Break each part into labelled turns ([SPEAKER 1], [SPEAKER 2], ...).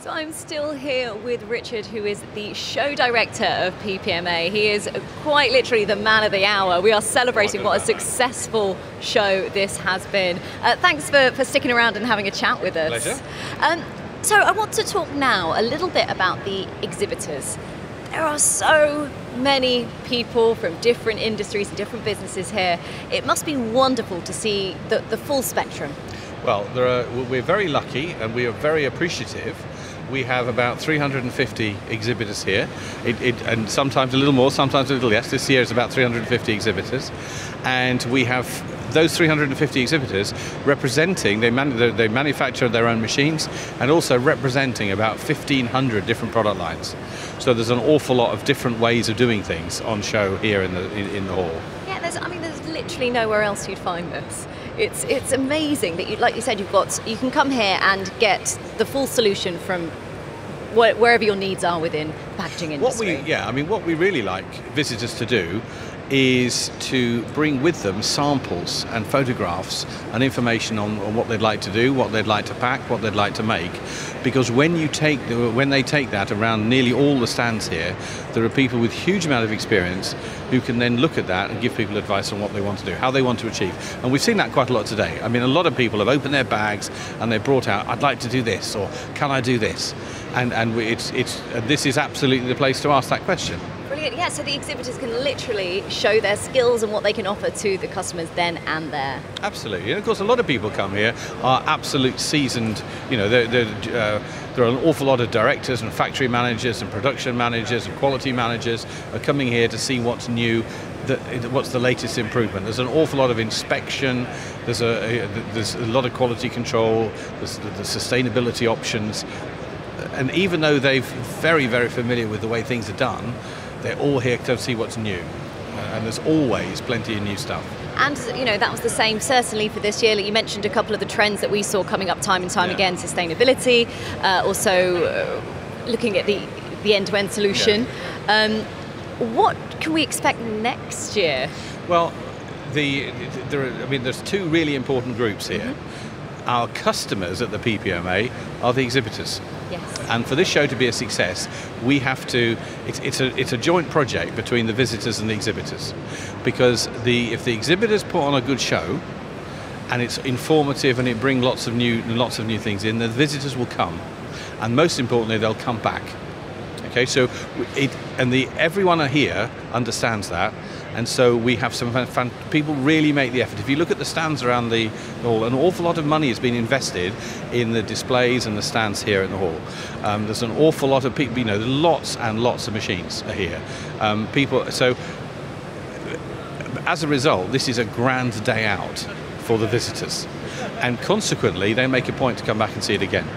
[SPEAKER 1] So I'm still here with Richard, who is the show director of PPMA. He is quite literally the man of the hour. We are celebrating what a successful show this has been. Thanks for sticking around and having a chat with us.
[SPEAKER 2] Pleasure.
[SPEAKER 1] So I want to talk now a little bit about the exhibitors. There are so many people from different industries and different businesses here. It must be wonderful to see the full spectrum.
[SPEAKER 2] Well, we're very lucky and we are very appreciative. We have about 350 exhibitors here, and sometimes a little more, sometimes a little less. This year is about 350 exhibitors, and we have those 350 exhibitors representing, they manufacture their own machines, and also representing about 1,500 different product lines. So there's an awful lot of different ways of doing things on show here in the hall. Yeah,
[SPEAKER 1] there's literally nowhere else you'd find this. It's amazing that like you said, you can come here and get the full solution from wherever your needs are within the packaging industry.
[SPEAKER 2] What we really like visitors to do is to bring with them samples and photographs and information on what they'd like to do, what they'd like to pack, what they'd like to make. Because when they take that around nearly all the stands here, there are people with huge amount of experience who can then look at that and give people advice on what they want to do, how they want to achieve. And we've seen that quite a lot today. I mean, a lot of people have opened their bags and they've brought out, I'd like to do this, or can I do this? And this is absolutely the place to ask that question.
[SPEAKER 1] Brilliant, yeah, so the exhibitors can literally show their skills and what they can offer to the customers then and there.
[SPEAKER 2] Absolutely, and of course a lot of people come here are absolute seasoned, there are an awful lot of directors and factory managers and production managers and quality managers are coming here to see what's new, what's the latest improvement. There's an awful lot of inspection, there's a lot of quality control, there's the sustainability options, and even though they're very, very familiar with the way things are done, they're all here to see what's new, and there's always plenty of new stuff.
[SPEAKER 1] And that was the same certainly for this year. Like you mentioned a couple of the trends that we saw coming up time and time again: sustainability, also looking at the end-to-end solution.
[SPEAKER 2] Yeah.
[SPEAKER 1] What can we expect next year?
[SPEAKER 2] Well, there's two really important groups here. Mm-hmm. Our customers at the PPMA are the exhibitors.
[SPEAKER 1] Yes.
[SPEAKER 2] And for this show to be a success, we have to. It's a joint project between the visitors and the exhibitors, because if the exhibitors put on a good show, and it's informative and it brings lots of new things in, the visitors will come, and most importantly, they'll come back. Okay, so everyone here understands that. And so we have some people really make the effort. If you look at the stands around the hall, an awful lot of money has been invested in the displays and the stands here in the hall. There's an awful lot of people, lots and lots of machines are here. So as a result, this is a grand day out for the visitors. And consequently, they make a point to come back and see it again.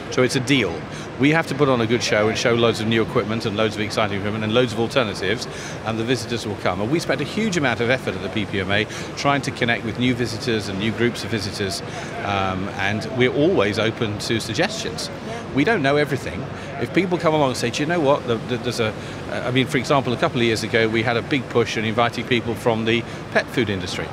[SPEAKER 2] So it's a deal. We have to put on a good show and show loads of new equipment and loads of exciting equipment and loads of alternatives, and the visitors will come. And we spent a huge amount of effort at the PPMA trying to connect with new visitors and new groups of visitors, and we're always open to suggestions. We don't know everything. If people come along and say, do you know what, for example, a couple of years ago we had a big push in inviting people from the pet food industry.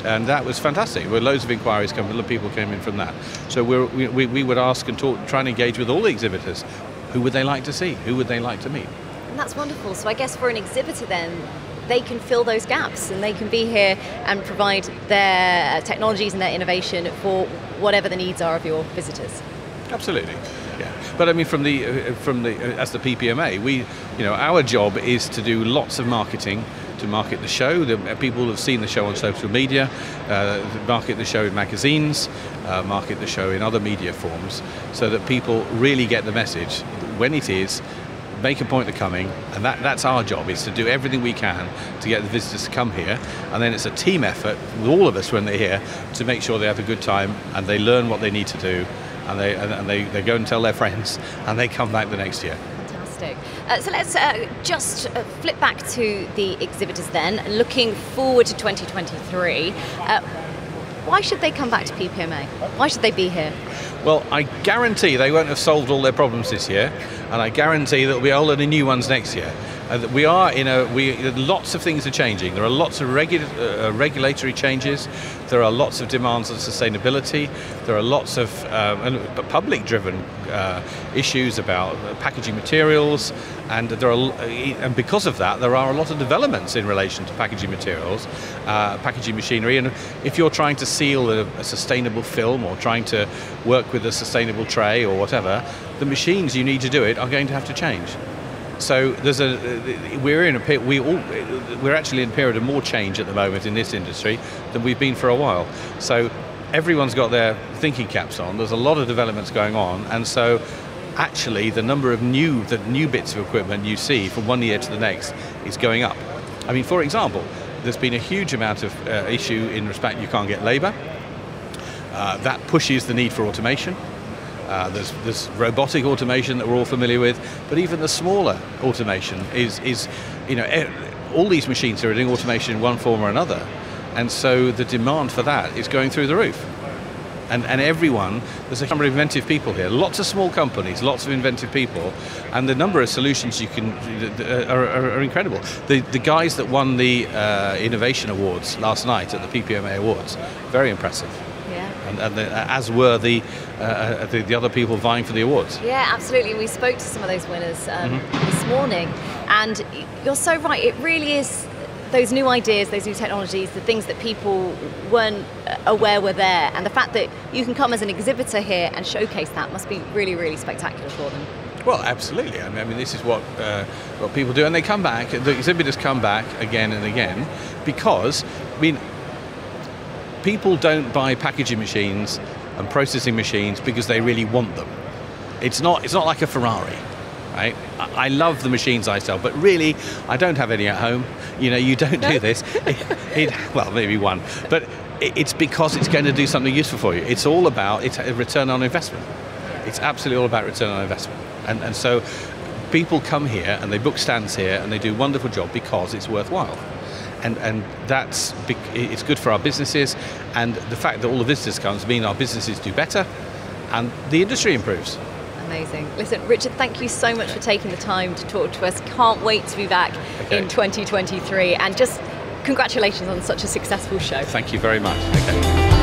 [SPEAKER 2] And that was fantastic. There were loads of inquiries coming, a lot of people came in from that. So we would ask and talk, try and engage with all the exhibitors. Who would they like to see? Who would they like to meet?
[SPEAKER 1] And that's wonderful. So I guess for an exhibitor then, they can fill those gaps and they can be here and provide their technologies and their innovation for whatever the needs are of your visitors.
[SPEAKER 2] Absolutely. Yeah, but I mean, as the PPMA, our job is to do lots of marketing, to market the show. People have seen the show on social media, market the show in magazines, market the show in other media forms, so that people really get the message when it is. Make a point of coming, and that's our job, is to do everything we can to get the visitors to come here, and then it's a team effort with all of us when they're here to make sure they have a good time and they learn what they need to do. And they go and tell their friends, and they come back the next year.
[SPEAKER 1] Fantastic. So let's just flip back to the exhibitors then, looking forward to 2023. Why should they come back to PPMA? Why should they be here?
[SPEAKER 2] Well, I guarantee they won't have solved all their problems this year, and I guarantee there'll be a whole lot of new ones next year. We are in lots of things are changing. There are lots of regulatory changes. There are lots of demands on sustainability. There are lots of public-driven issues about packaging materials, and because of that, there are a lot of developments in relation to packaging materials, packaging machinery. And if you're trying to seal a sustainable film or trying to work with a sustainable tray or whatever, the machines you need to do it are going to have to change. So we're actually in a period of more change at the moment in this industry than we've been for a while. So everyone's got their thinking caps on. There's a lot of developments going on, and so actually the number of new bits of equipment you see from one year to the next is going up. I mean, for example, there's been a huge amount of issue in respect you can't get labour. That pushes the need for automation. There's robotic automation that we're all familiar with, but even the smaller automation is all these machines are doing automation in one form or another, and so the demand for that is going through the roof. And there's a number of inventive people here, lots of small companies, lots of inventive people, and the number of solutions you can are incredible. The guys that won the Innovation Awards last night at the PPMA Awards, very impressive. And as were the other people vying for the awards.
[SPEAKER 1] Yeah, absolutely. We spoke to some of those winners this morning, and you're so right. It really is those new ideas, those new technologies, the things that people weren't aware were there, and the fact that you can come as an exhibitor here and showcase that must be really, really spectacular for them.
[SPEAKER 2] Well, absolutely. I mean, this is what people do, and they come back. The exhibitors come back again and again because, I mean, people don't buy packaging machines and processing machines because they really want them. It's not like a Ferrari, right? I love the machines I sell, but really, I don't have any at home. You don't do this. Well, maybe one, but it's because it's going to do something useful for you. It's all about a return on investment. It's absolutely all about return on investment. And so people come here and they book stands here and they do a wonderful job because it's worthwhile. And it's good for our businesses, and the fact that all the visitors come means our businesses do better and the industry improves.
[SPEAKER 1] Amazing. Listen, Richard, thank you so much for taking the time to talk to us. Can't wait to be back in 2023, and just congratulations on such a successful show.
[SPEAKER 2] Thank you very much. Okay.